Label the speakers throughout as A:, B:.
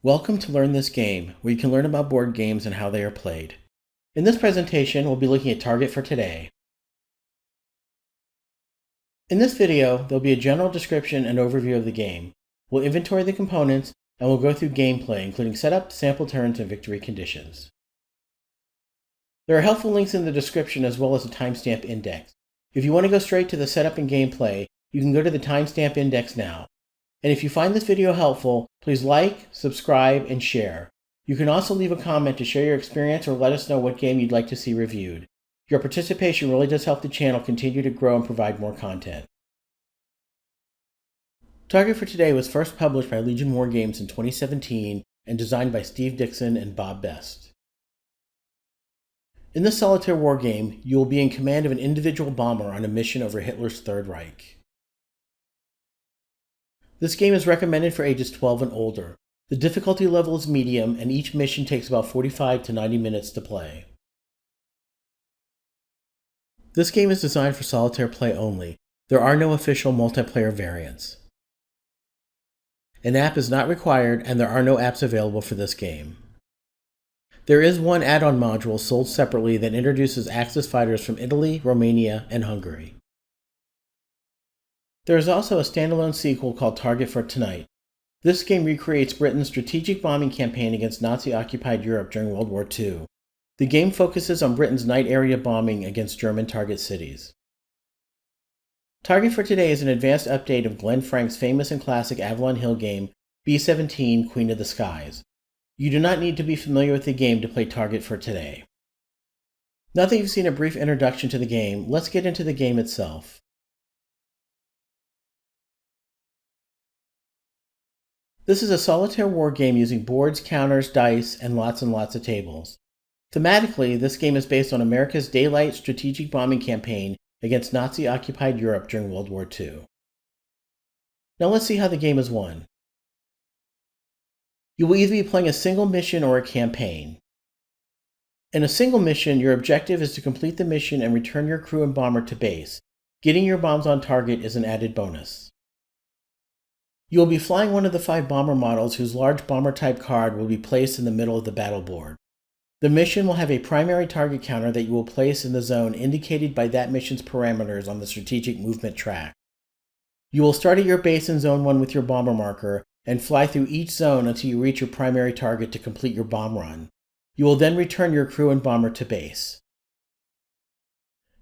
A: Welcome to Learn This Game, where you can learn about board games and how they are played. In this presentation, we'll be looking at Target for Today. In this video, there'll be a general description and overview of the game. We'll inventory the components, and we'll go through gameplay, including setup, sample turns, and victory conditions. There are helpful links in the description as well as a timestamp index. If you want to go straight to the setup and gameplay, you can go to the timestamp index now. And if you find this video helpful, please like, subscribe, and share. You can also leave a comment to share your experience or let us know what game you'd like to see reviewed. Your participation really does help the channel continue to grow and provide more content. Target for Today was first published by Legion Wargames in 2017 and designed by Steve Dixon and Bob Best. In this solitaire wargame, you will be in command of an individual bomber on a mission over Hitler's Third Reich. This game is recommended for ages 12 and older. The difficulty level is medium, and each mission takes about 45 to 90 minutes to play. This game is designed for solitaire play only. There are no official multiplayer variants. An app is not required, and there are no apps available for this game. There is one add-on module sold separately that introduces Axis fighters from Italy, Romania, and Hungary. There is also a standalone sequel called Target for Tonight. This game recreates Britain's strategic bombing campaign against Nazi-occupied Europe during World War II. The game focuses on Britain's night area bombing against German target cities. Target for Today is an advanced update of Glenn Frank's famous and classic Avalon Hill game, B-17 Queen of the Skies. You do not need to be familiar with the game to play Target for Today. Now that you've seen a brief introduction to the game, let's get into the game itself. This is a solitaire war game using boards, counters, dice, and lots of tables. Thematically, this game is based on America's daylight strategic bombing campaign against Nazi-occupied Europe during World War II. Now let's see how the game is won. You will either be playing a single mission or a campaign. In a single mission, your objective is to complete the mission and return your crew and bomber to base. Getting your bombs on target is an added bonus. You will be flying one of the 5 bomber models whose large bomber-type card will be placed in the middle of the battle board. The mission will have a primary target counter that you will place in the zone indicated by that mission's parameters on the strategic movement track. You will start at your base in Zone 1 with your bomber marker and fly through each zone until you reach your primary target to complete your bomb run. You will then return your crew and bomber to base.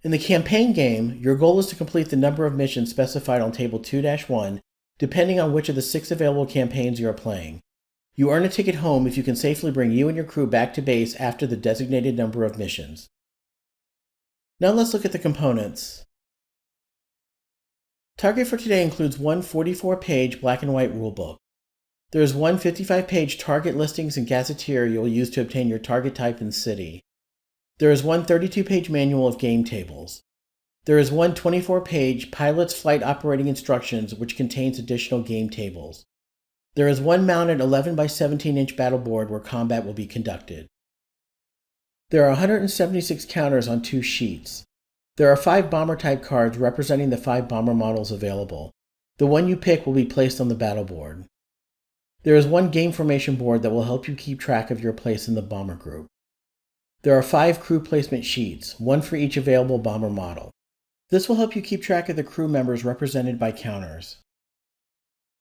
A: In the campaign game, your goal is to complete the number of missions specified on Table 2-1, depending on which of the 6 available campaigns you are playing. You earn a ticket home if you can safely bring you and your crew back to base after the designated number of missions. Now let's look at the components. Target for Today includes one 44-page black and white rulebook. There is one 55-page target listings and gazetteer you will use to obtain your target type and city. There is one 32-page manual of game tables. There is one 24-page Pilot's Flight Operating Instructions which contains additional game tables. There is one mounted 11 by 17-inch battle board where combat will be conducted. There are 176 counters on 2 sheets. There are 5 bomber-type cards representing the 5 bomber models available. The one you pick will be placed on the battle board. There is one game formation board that will help you keep track of your place in the bomber group. There are 5 crew placement sheets, one for each available bomber model. This will help you keep track of the crew members represented by counters.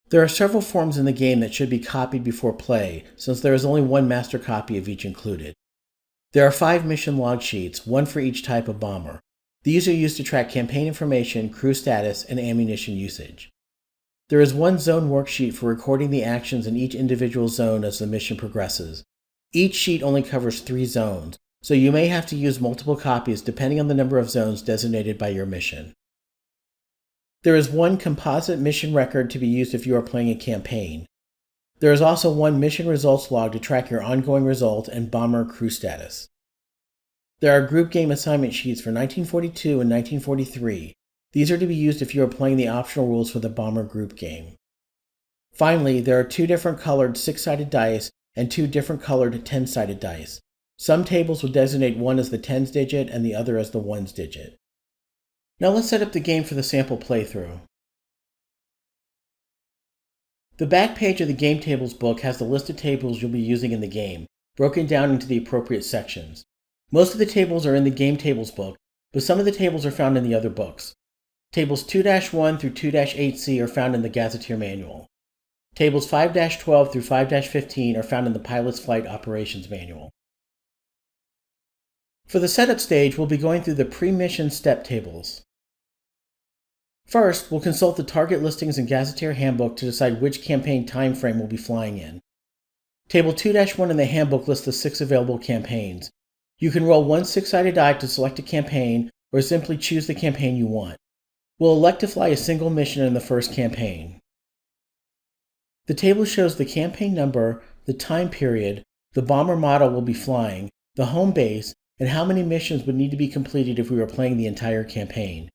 A: There are several forms in the game that should be copied before play, since there is only one master copy of each included. There are 5 mission log sheets, one for each type of bomber. These are used to track campaign information, crew status, and ammunition usage. There is one zone worksheet for recording the actions in each individual zone as the mission progresses. Each sheet only covers 3 zones, so you may have to use multiple copies depending on the number of zones designated by your mission. There is one composite mission record to be used if you are playing a campaign. There is also one mission results log to track your ongoing result and bomber crew status. There are group game assignment sheets for 1942 and 1943. These are to be used if you are playing the optional rules for the bomber group game. Finally, there are 2 different colored 6-sided dice and 2 different colored 10-sided dice. Some tables will designate one as the tens digit and the other as the ones digit. Now let's set up the game for the sample playthrough. The back page of the Game Tables book has the list of tables you'll be using in the game, broken down into the appropriate sections. Most of the tables are in the Game Tables book, but some of the tables are found in the other books. Tables 2-1 through 2-8C are found in the Gazetteer Manual. Tables 5-12 through 5-15 are found in the Pilot's Flight Operations Manual. For the setup stage, we'll be going through the pre-mission step tables. First, we'll consult the target listings and Gazetteer Handbook to decide which campaign time frame we'll be flying in. Table 2-1 in the handbook lists the 6 available campaigns. You can roll one 6-sided die to select a campaign, or simply choose the campaign you want. We'll elect to fly a single mission in the first campaign. The table shows the campaign number, the time period, the bomber model we'll be flying, the home base, and how many missions would need to be completed if we were playing the entire campaign.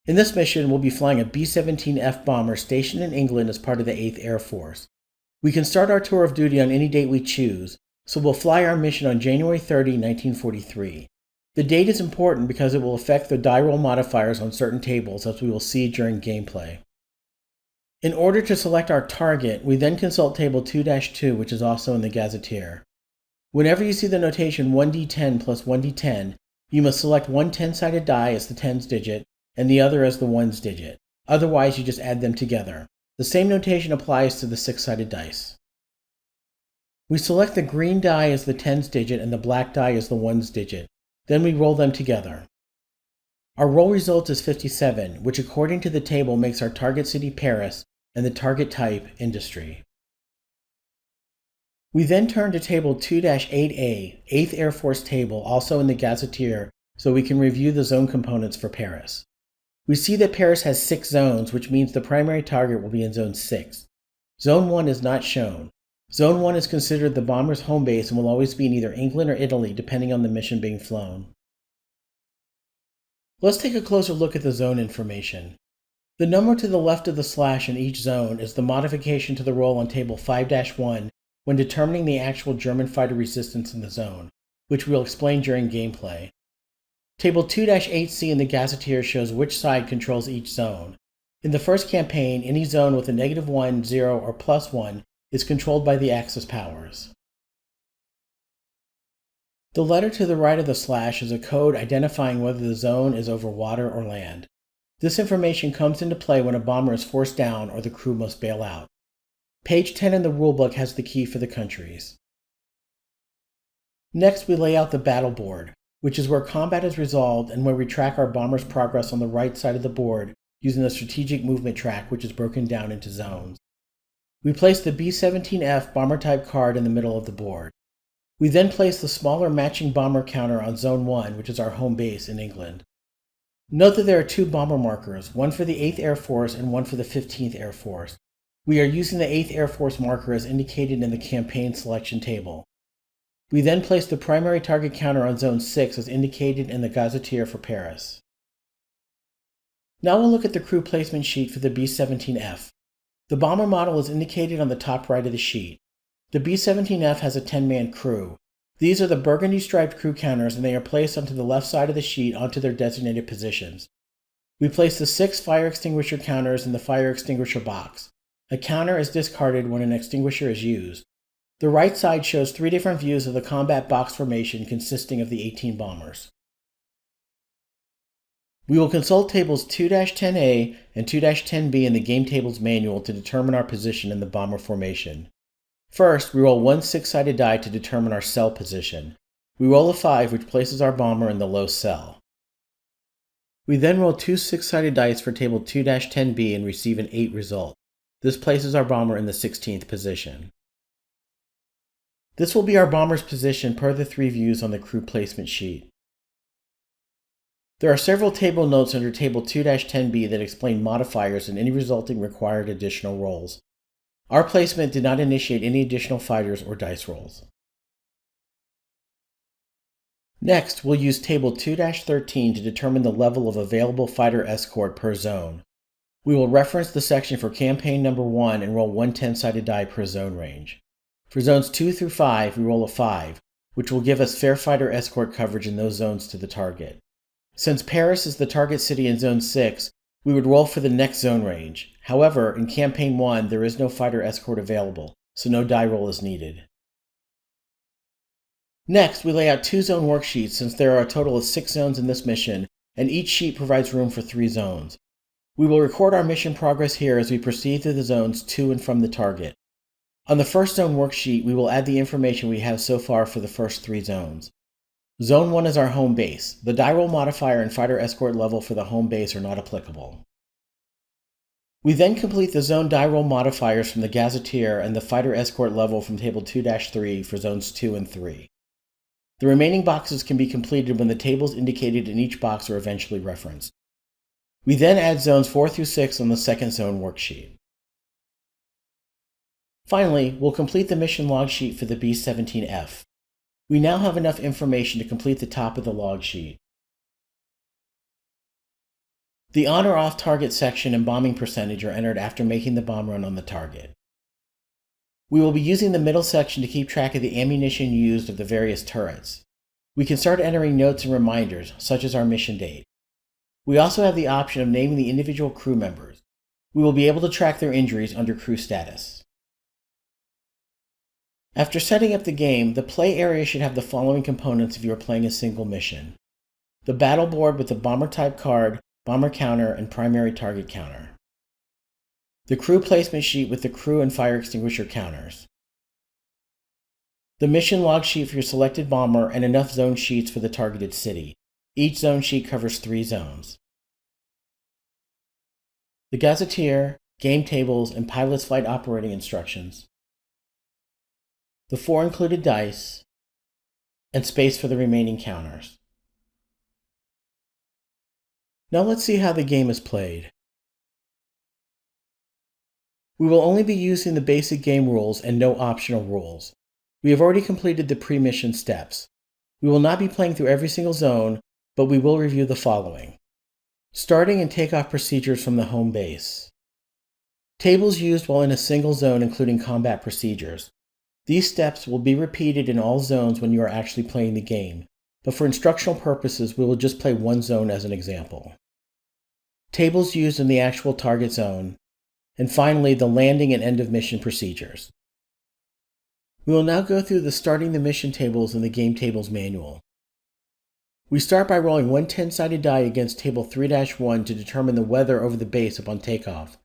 A: In this mission, we'll be flying a B-17F bomber stationed in England as part of the 8th Air Force. We can start our tour of duty on any date we choose, so we'll fly our mission on January 30, 1943. The date is important because it will affect the die roll modifiers on certain tables, as we will see during gameplay. In order to select our target, we then consult table 2-2, which is also in the Gazetteer. Whenever you see the notation 1d10 plus 1d10, you must select one 10-sided die as the tens digit and the other as the ones digit. Otherwise, you just add them together. The same notation applies to the 6-sided dice. We select the green die as the tens digit and the black die as the ones digit. Then we roll them together. Our roll result is 57, which according to the table makes our target city Paris and the target type industry. We then turn to table 2-8A, 8th Air Force table, also in the Gazetteer, so we can review the zone components for Paris. We see that Paris has 6 zones, which means the primary target will be in Zone 6. Zone 1 is not shown. Zone 1 is considered the bomber's home base and will always be in either England or Italy, depending on the mission being flown. Let's take a closer look at the zone information. The number to the left of the slash in each zone is the modification to the roll on table 5-1 when determining the actual German fighter resistance in the zone, which we'll explain during gameplay. Table 2-8C in the Gazetteer shows which side controls each zone. In the first campaign, any zone with a -1, 0, or +1 is controlled by the Axis powers. The letter to the right of the slash is a code identifying whether the zone is over water or land. This information comes into play when a bomber is forced down or the crew must bail out. Page 10 in the rulebook has the key for the countries. Next, we lay out the battle board, which is where combat is resolved and where we track our bomber's progress on the right side of the board using the strategic movement track, which is broken down into zones. We place the B-17F bomber type card in the middle of the board. We then place the smaller matching bomber counter on Zone 1, which is our home base in England. Note that there are 2 bomber markers, one for the 8th Air Force and one for the 15th Air Force. We are using the 8th Air Force marker as indicated in the campaign selection table. We then place the primary target counter on Zone 6 as indicated in the Gazetteer for Paris. Now we'll look at the crew placement sheet for the B-17F. The bomber model is indicated on the top right of the sheet. The B-17F has a 10-man crew. These are the burgundy striped crew counters and they are placed onto the left side of the sheet onto their designated positions. We place the 6 fire extinguisher counters in the fire extinguisher box. A counter is discarded when an extinguisher is used. The right side shows 3 different views of the combat box formation consisting of the 18 bombers. We will consult tables 2-10A and 2-10B in the Game Tables Manual to determine our position in the bomber formation. First, we roll one 6-sided die to determine our cell position. We roll a 5, which places our bomber in the low cell. We then roll 2 6-sided dice for table 2-10B and receive an 8 result. This places our bomber in the 16th position. This will be our bomber's position per the 3 views on the crew placement sheet. There are several table notes under table 2-10B that explain modifiers and any resulting required additional rolls. Our placement did not initiate any additional fighters or dice rolls. Next, we'll use table 2-13 to determine the level of available fighter escort per zone. We will reference the section for campaign number 1 and roll one 10-sided die per zone range. For zones 2 through 5, we roll a 5, which will give us fair fighter escort coverage in those zones to the target. Since Paris is the target city in Zone 6, we would roll for the next zone range. However, in Campaign 1, there is no fighter escort available, so no die roll is needed. Next, we lay out 2 zone worksheets since there are a total of 6 zones in this mission, and each sheet provides room for 3 zones. We will record our mission progress here as we proceed through the zones to and from the target. On the first zone worksheet, we will add the information we have so far for the first 3 zones. Zone 1 is our home base. The die roll modifier and fighter escort level for the home base are not applicable. We then complete the zone die roll modifiers from the gazetteer and the fighter escort level from table 2-3 for zones 2 and 3. The remaining boxes can be completed when the tables indicated in each box are eventually referenced. We then add zones 4 through 6 on the second zone worksheet. Finally, we'll complete the mission log sheet for the B-17F. We now have enough information to complete the top of the log sheet. The on or off target section and bombing percentage are entered after making the bomb run on the target. We will be using the middle section to keep track of the ammunition used of the various turrets. We can start entering notes and reminders, such as our mission date. We also have the option of naming the individual crew members. We will be able to track their injuries under crew status. After setting up the game, the play area should have the following components if you are playing a single mission: the battle board with the bomber type card, bomber counter, and primary target counter. The crew placement sheet with the crew and fire extinguisher counters. The mission log sheet for your selected bomber and enough zone sheets for the targeted city. Each zone sheet covers 3 zones. The gazetteer, game tables, and pilot's flight operating instructions. The 4 included dice, and space for the remaining counters. Now let's see how the game is played. We will only be using the basic game rules and no optional rules. We have already completed the pre-mission steps. We will not be playing through every single zone, but we will review the following. Starting and takeoff procedures from the home base. Tables used while in a single zone, including combat procedures. These steps will be repeated in all zones when you are actually playing the game, but for instructional purposes, we will just play one zone as an example. Tables used in the actual target zone, and finally, the landing and end of mission procedures. We will now go through the starting the mission tables in the game tables manual. We start by rolling one 10-sided die against table 3-1 to determine the weather over the base upon takeoff.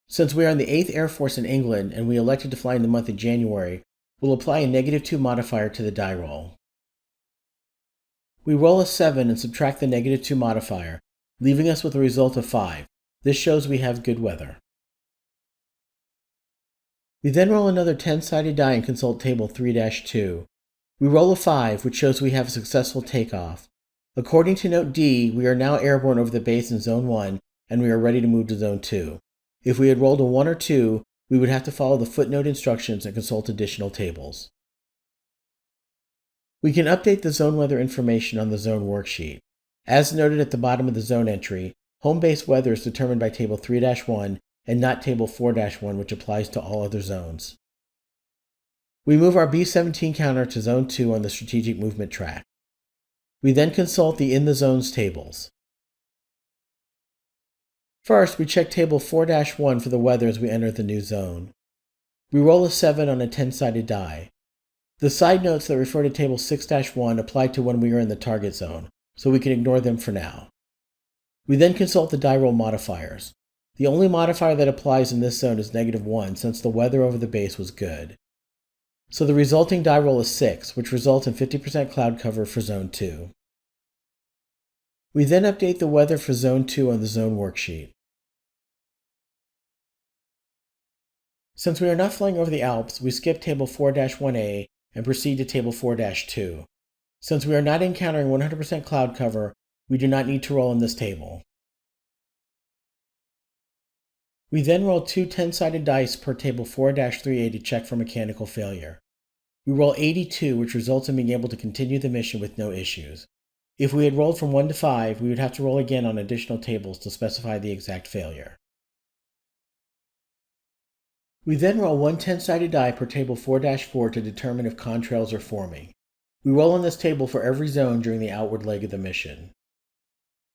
A: Since we are in the 8th Air Force in England and we elected to fly in the month of January, we'll apply a -2 modifier to the die roll. We roll a 7 and subtract the -2 modifier, leaving us with a result of 5. This shows we have good weather. We then roll another 10-sided die and consult table 3-2. We roll a 5, which shows we have a successful takeoff. According to note D, we are now airborne over the base in zone 1, and we are ready to move to zone 2. If we had rolled a 1 or 2, we would have to follow the footnote instructions and consult additional tables. We can update the zone weather information on the zone worksheet. As noted at the bottom of the zone entry, home base weather is determined by table 3-1 and not table 4-1, which applies to all other zones. We move our B-17 counter to zone 2 on the strategic movement track. We then consult the in the zones tables. First, we check table 4-1 for the weather as we enter the new zone. We roll a 7 on a 10-sided die. The side notes that refer to table 6-1 apply to when we are in the target zone, so we can ignore them for now. We then consult the die roll modifiers. The only modifier that applies in this zone is -1 since the weather over the base was good. So the resulting die roll is 6, which results in 50% cloud cover for zone 2. We then update the weather for zone 2 on the zone worksheet. Since we are not flying over the Alps, we skip table 4-1A and proceed to table 4-2. Since we are not encountering 100% cloud cover, we do not need to roll in this table. We then roll 2 10-sided dice per table 4-3A to check for mechanical failure. We roll 82, which results in being able to continue the mission with no issues. If we had rolled from 1 to 5, we would have to roll again on additional tables to specify the exact failure. We then roll 1 10-sided die per table 4-4 to determine if contrails are forming. We roll on this table for every zone during the outward leg of the mission.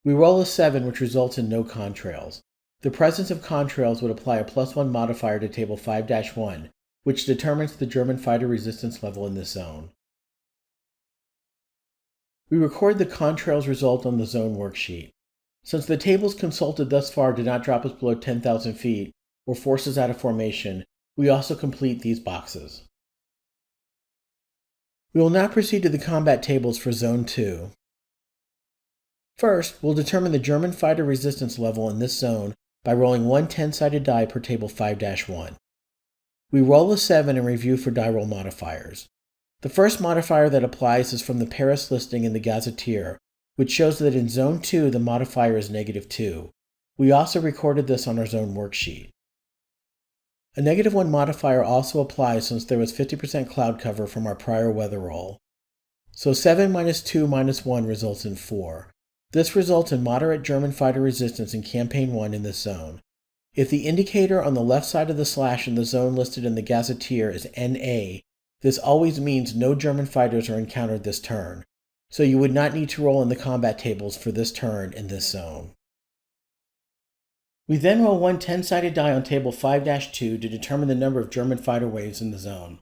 A: We roll a 7, which results in no contrails. The presence of contrails would apply a +1 modifier to table 5-1, which determines the German fighter resistance level in this zone. We record the contrails result on the zone worksheet. Since the tables consulted thus far did not drop us below 10,000 feet or force us out of formation, we also complete these boxes. We will now proceed to the combat tables for Zone 2. First, we'll determine the German fighter resistance level in this zone by rolling one 10-sided die per table 5-1. We roll a 7 and review for die roll modifiers. The first modifier that applies is from the Paris listing in the Gazetteer, which shows that in Zone 2 the modifier is -2. We also recorded this on our zone worksheet. A -1 modifier also applies since there was 50% cloud cover from our prior weather roll. So 7 - 2 - 1 results in 4. This results in moderate German fighter resistance in Campaign 1 in this zone. If the indicator on the left side of the slash in the zone listed in the Gazetteer is NA, this always means no German fighters are encountered this turn, so you would not need to roll in the combat tables for this turn in this zone. We then roll one 10-sided die on table 5-2 to determine the number of German fighter waves in the zone.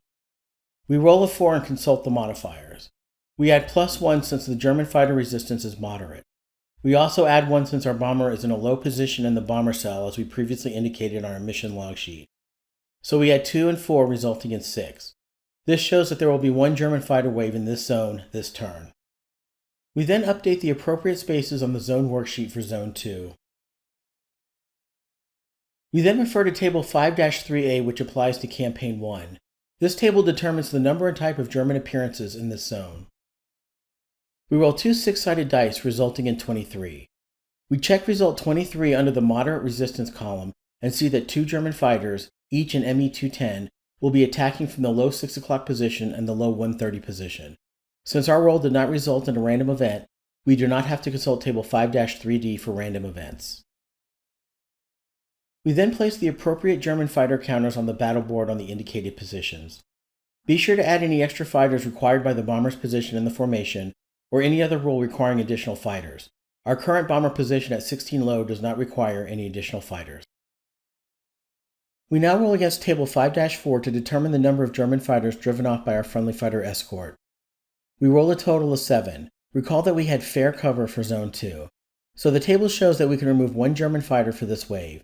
A: We roll a 4 and consult the modifiers. We add +1 since the German fighter resistance is moderate. We also add 1 since our bomber is in a low position in the bomber cell as we previously indicated on our mission log sheet. So we add 2 and 4 resulting in 6. This shows that there will be 1 German fighter wave in this zone this turn. We then update the appropriate spaces on the zone worksheet for Zone 2. We then refer to Table 5-3A, which applies to Campaign 1. This table determines the number and type of German appearances in this zone. We roll 2 6-sided dice, resulting in 23. We check result 23 under the moderate resistance column and see that 2 German fighters, each in ME 210, will be attacking from the low 6 o'clock position and the low 130 position. Since our roll did not result in a random event, we do not have to consult Table 5-3D for random events. We then place the appropriate German fighter counters on the battle board on the indicated positions. Be sure to add any extra fighters required by the bomber's position in the formation, or any other rule requiring additional fighters. Our current bomber position at 16 low does not require any additional fighters. We now roll against Table 5-4 to determine the number of German fighters driven off by our friendly fighter escort. We roll a total of 7. Recall that we had fair cover for Zone 2. So the table shows that we can remove 1 German fighter for this wave.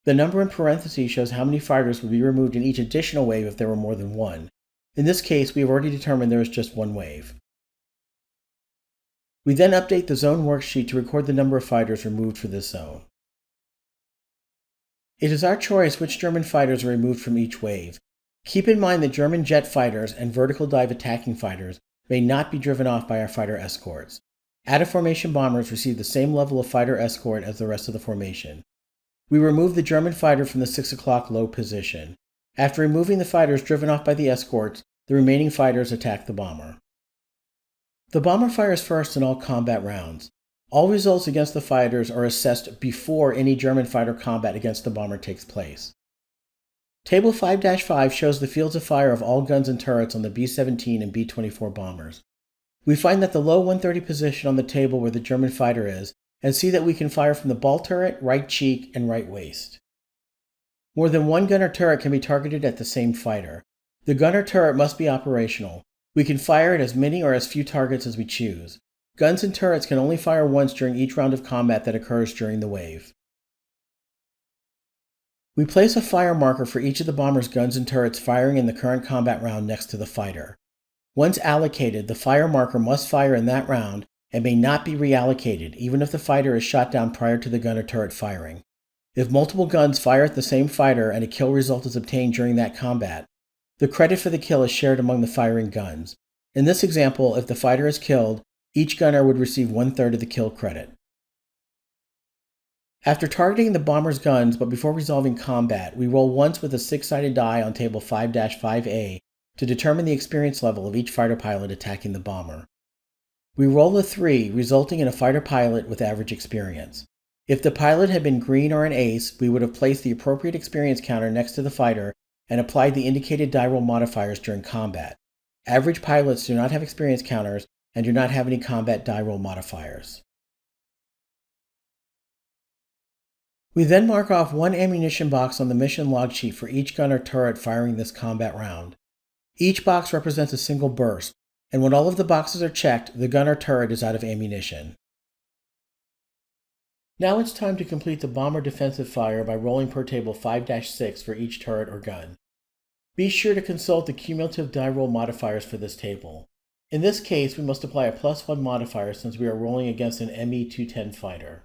A: The number in parentheses shows how many fighters would be removed in each additional wave if there were more than 1. In this case, we have already determined there is just 1 wave. We then update the zone worksheet to record the number of fighters removed for this zone. It is our choice which German fighters are removed from each wave. Keep in mind that German jet fighters and vertical dive attacking fighters may not be driven off by our fighter escorts. Out-of-formation bombers receive the same level of fighter escort as the rest of the formation. We remove the German fighter from the 6 o'clock low position. After removing the fighters driven off by the escorts, the remaining fighters attack the bomber. The bomber fires first in all combat rounds. All results against the fighters are assessed before any German fighter combat against the bomber takes place. Table 5-5 shows the fields of fire of all guns and turrets on the B-17 and B-24 bombers. We find that the low 130 position on the table where the German fighter is, and see that we can fire from the ball turret, right cheek, and right waist. More than 1 gunner turret can be targeted at the same fighter. The gunner turret must be operational. We can fire at as many or as few targets as we choose. Guns and turrets can only fire once during each round of combat that occurs during the wave. We place a fire marker for each of the bomber's guns and turrets firing in the current combat round next to the fighter. Once allocated, the fire marker must fire in that round and may not be reallocated, even if the fighter is shot down prior to the gun or turret firing. If multiple guns fire at the same fighter and a kill result is obtained during that combat, the credit for the kill is shared among the firing guns. In this example, if the fighter is killed, each gunner would receive 1/3 of the kill credit. After targeting the bomber's guns but before resolving combat, we roll once with a 6-sided die on Table 5-5A to determine the experience level of each fighter pilot attacking the bomber. We roll a 3, resulting in a fighter pilot with average experience. If the pilot had been green or an ace, we would have placed the appropriate experience counter next to the fighter and applied the indicated die roll modifiers during combat. Average pilots do not have experience counters and do not have any combat die roll modifiers. We then mark off one ammunition box on the mission log sheet for each gun or turret firing this combat round. Each box represents a single burst, and when all of the boxes are checked, the gun or turret is out of ammunition. Now it's time to complete the bomber defensive fire by rolling per table 5-6 for each turret or gun. Be sure to consult the cumulative die roll modifiers for this table. In this case, we must apply a +1 modifier since we are rolling against an ME-210 fighter.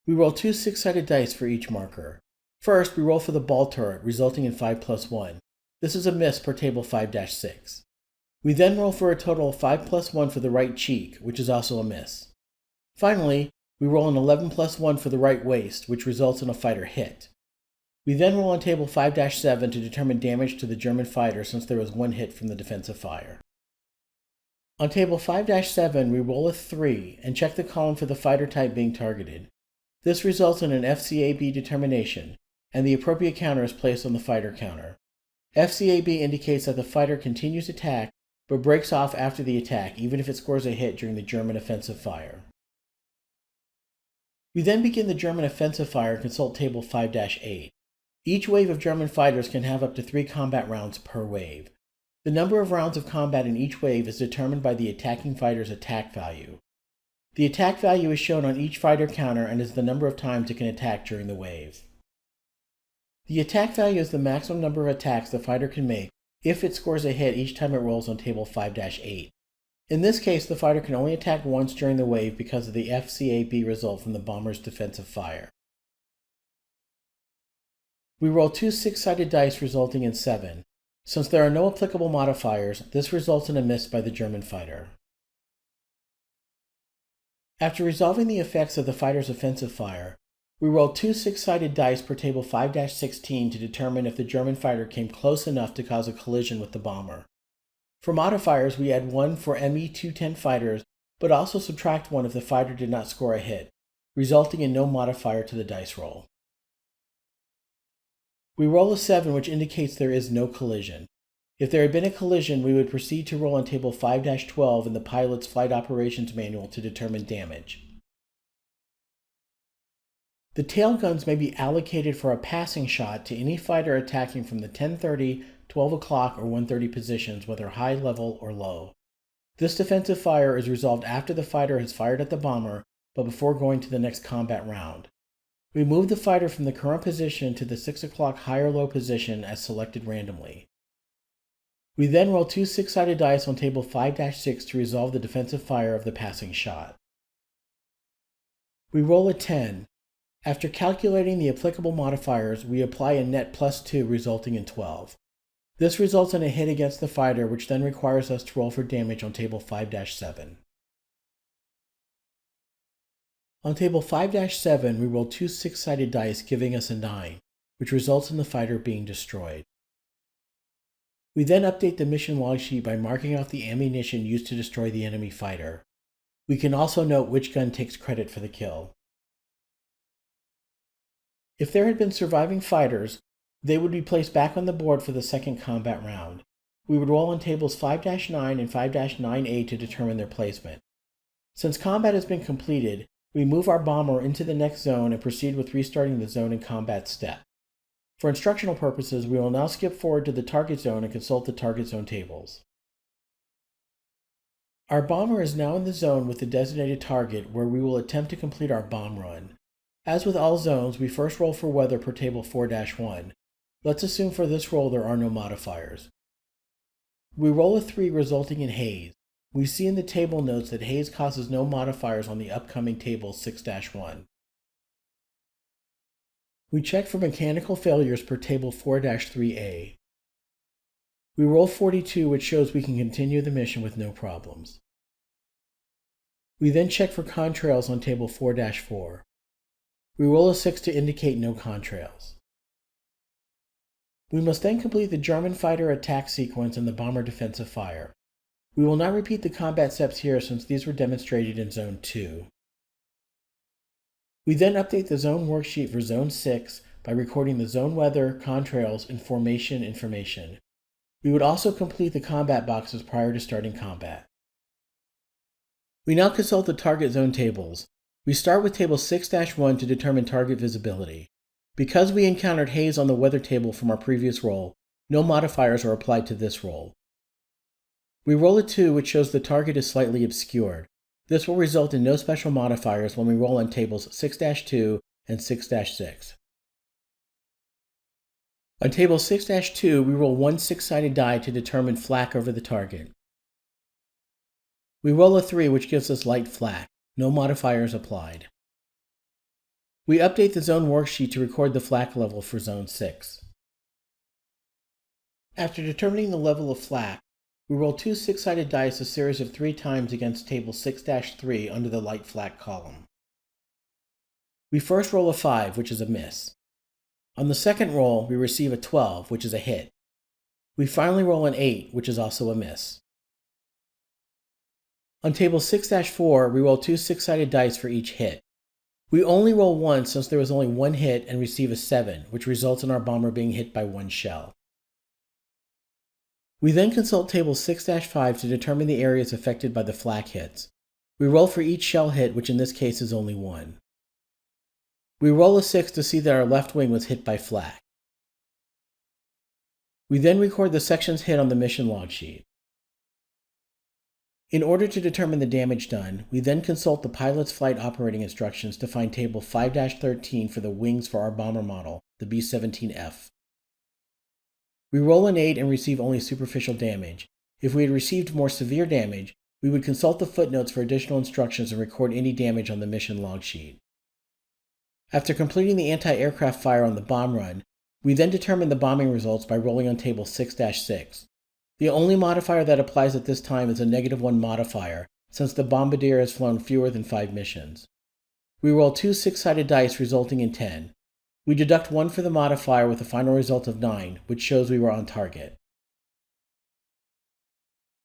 A: We roll 2 6-sided dice for each marker. First, we roll for the ball turret, resulting in 5+1. This is a miss per table 5-6. We then roll for a total of 5+1 for the right cheek, which is also a miss. Finally, we roll an 11+1 for the right waist, which results in a fighter hit. We then roll on table 5-7 to determine damage to the German fighter since there was one hit from the defensive fire. On table 5-7, we roll a 3 and check the column for the fighter type being targeted. This results in an FCAB determination, and the appropriate counter is placed on the fighter counter. FCAB indicates that the fighter continues attack, but breaks off after the attack even if it scores a hit during the German offensive fire. We then begin the German offensive fire and consult table 5-8. Each wave of German fighters can have up to 3 combat rounds per wave. The number of rounds of combat in each wave is determined by the attacking fighter's attack value. The attack value is shown on each fighter counter and is the number of times it can attack during the wave. The attack value is the maximum number of attacks the fighter can make if it scores a hit each time it rolls on table 5-8. In this case, the fighter can only attack once during the wave because of the FCAB result from the bomber's defensive fire. We roll 2 6-sided dice resulting in 7. Since there are no applicable modifiers, this results in a miss by the German fighter. After resolving the effects of the fighter's offensive fire, we roll 2 6-sided dice per table 5-16 to determine if the German fighter came close enough to cause a collision with the bomber. For modifiers, we add 1 for ME-210 fighters, but also subtract 1 if the fighter did not score a hit, resulting in no modifier to the dice roll. We roll a 7, which indicates there is no collision. If there had been a collision, we would proceed to roll on table 5-12 in the pilot's flight operations manual to determine damage. The tail guns may be allocated for a passing shot to any fighter attacking from the 10:30, 12 o'clock, or 1:30 positions, whether high level or low. This defensive fire is resolved after the fighter has fired at the bomber, but before going to the next combat round. We move the fighter from the current position to the 6 o'clock high or low position as selected randomly. We then roll 2 6-sided dice on table 5-6 to resolve the defensive fire of the passing shot. We roll a 10. After calculating the applicable modifiers, we apply a net +2 resulting in 12. This results in a hit against the fighter, which then requires us to roll for damage on table 5-7. On table 5-7, we roll 2 6-sided dice giving us a 9, which results in the fighter being destroyed. We then update the mission log sheet by marking off the ammunition used to destroy the enemy fighter. We can also note which gun takes credit for the kill. If there had been surviving fighters, they would be placed back on the board for the second combat round. We would roll on tables 5-9 and 5-9A to determine their placement. Since combat has been completed, we move our bomber into the next zone and proceed with restarting the zone and combat step. For instructional purposes, we will now skip forward to the target zone and consult the target zone tables. Our bomber is now in the zone with the designated target where we will attempt to complete our bomb run. As with all zones, we first roll for weather per table 4-1. Let's assume for this roll there are no modifiers. We roll a 3 resulting in haze. We see in the table notes that haze causes no modifiers on the upcoming table 6-1. We check for mechanical failures per table 4-3A. We roll 42, which shows we can continue the mission with no problems. We then check for contrails on table 4-4. We roll a 6 to indicate no contrails. We must then complete the German fighter attack sequence and the bomber defensive fire. We will not repeat the combat steps here since these were demonstrated in Zone 2. We then update the zone worksheet for Zone 6 by recording the zone weather, contrails, and formation information. We would also complete the combat boxes prior to starting combat. We now consult the target zone tables. We start with table 6-1 to determine target visibility. Because we encountered haze on the weather table from our previous roll, no modifiers are applied to this roll. We roll a 2, which shows the target is slightly obscured. This will result in no special modifiers when we roll on tables 6-2 and 6-6. On table 6-2, we roll one 6-sided die to determine flak over the target. We roll a 3, which gives us light flak. No modifiers applied. We update the zone worksheet to record the flak level for zone 6. After determining the level of flak, we roll two 6-sided dice a series of 3 times against table 6-3 under the light flak column. We first roll a 5, which is a miss. On the second roll, we receive a 12, which is a hit. We finally roll an 8, which is also a miss. On table 6-4, we roll two 6-sided dice for each hit. We only roll one since there was only one hit and receive a 7, which results in our bomber being hit by one shell. We then consult table 6-5 to determine the areas affected by the flak hits. We roll for each shell hit, which in this case is only 1. We roll a 6 to see that our left wing was hit by flak. We then record the sections hit on the mission log sheet. In order to determine the damage done, we then consult the pilot's flight operating instructions to find table 5-13 for the wings for our bomber model, the B-17F. We roll an 8 and receive only superficial damage. If we had received more severe damage, we would consult the footnotes for additional instructions and record any damage on the mission log sheet. After completing the anti-aircraft fire on the bomb run, we then determine the bombing results by rolling on table 6-6. The only modifier that applies at this time is a -1 modifier, since the bombardier has flown fewer than 5 missions. We roll two 6-sided dice resulting in 10. We deduct 1 for the modifier with a final result of 9, which shows we were on target.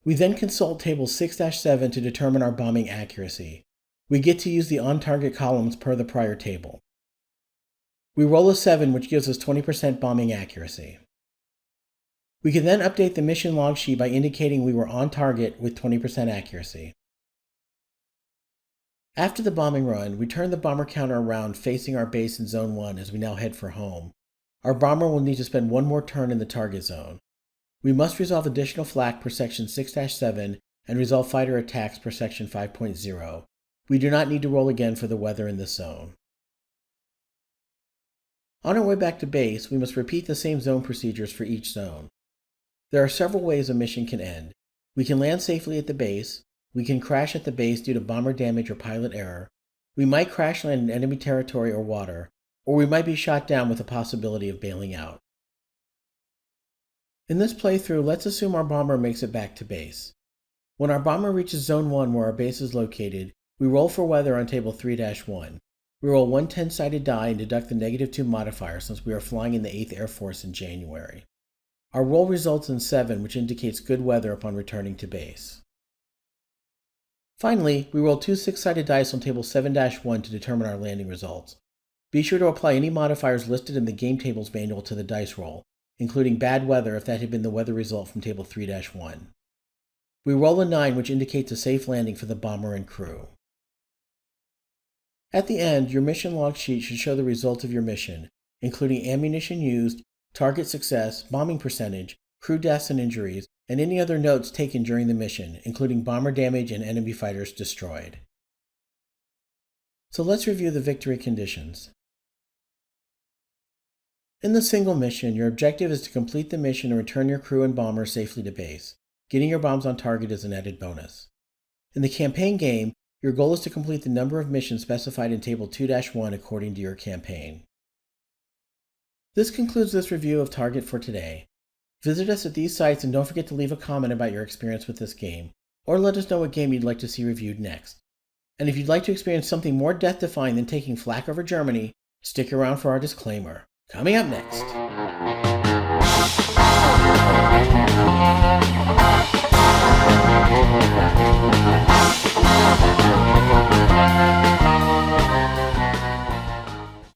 A: We then consult table 6-7 to determine our bombing accuracy. We get to use the on-target columns per the prior table. We roll a 7, which gives us 20% bombing accuracy. We can then update the mission log sheet by indicating we were on target with 20% accuracy. After the bombing run, we turn the bomber counter around facing our base in Zone 1 as we now head for home. Our bomber will need to spend one more turn in the target zone. We must resolve additional flak per section 6-7 and resolve fighter attacks per section 5.0. We do not need to roll again for the weather in this zone. On our way back to base, we must repeat the same zone procedures for each zone. There are several ways a mission can end. We can land safely at the base, we can crash at the base due to bomber damage or pilot error, we might crash land in enemy territory or water, or we might be shot down with the possibility of bailing out. In this playthrough, let's assume our bomber makes it back to base. When our bomber reaches Zone 1 where our base is located, we roll for weather on table 3-1. We roll one 10-sided die and deduct the -2 modifier since we are flying in the 8th Air Force in January. Our roll results in 7, which indicates good weather upon returning to base. Finally, we roll two 6-sided dice on table 7-1 to determine our landing results. Be sure to apply any modifiers listed in the game tables manual to the dice roll, including bad weather if that had been the weather result from table 3-1. We roll a 9, which indicates a safe landing for the bomber and crew. At the end, your mission log sheet should show the results of your mission, including ammunition used, target success, bombing percentage, crew deaths and injuries, and any other notes taken during the mission, including bomber damage and enemy fighters destroyed. So let's review the victory conditions. In the single mission, your objective is to complete the mission and return your crew and bomber safely to base. Getting your bombs on target is an added bonus. In the campaign game, your goal is to complete the number of missions specified in table 2-1 according to your campaign. This concludes this review of Target for today. Visit us at these sites and don't forget to leave a comment about your experience with this game, or let us know what game you'd like to see reviewed next. And if you'd like to experience something more death-defying than taking flak over Germany, stick around for our disclaimer. Coming up next.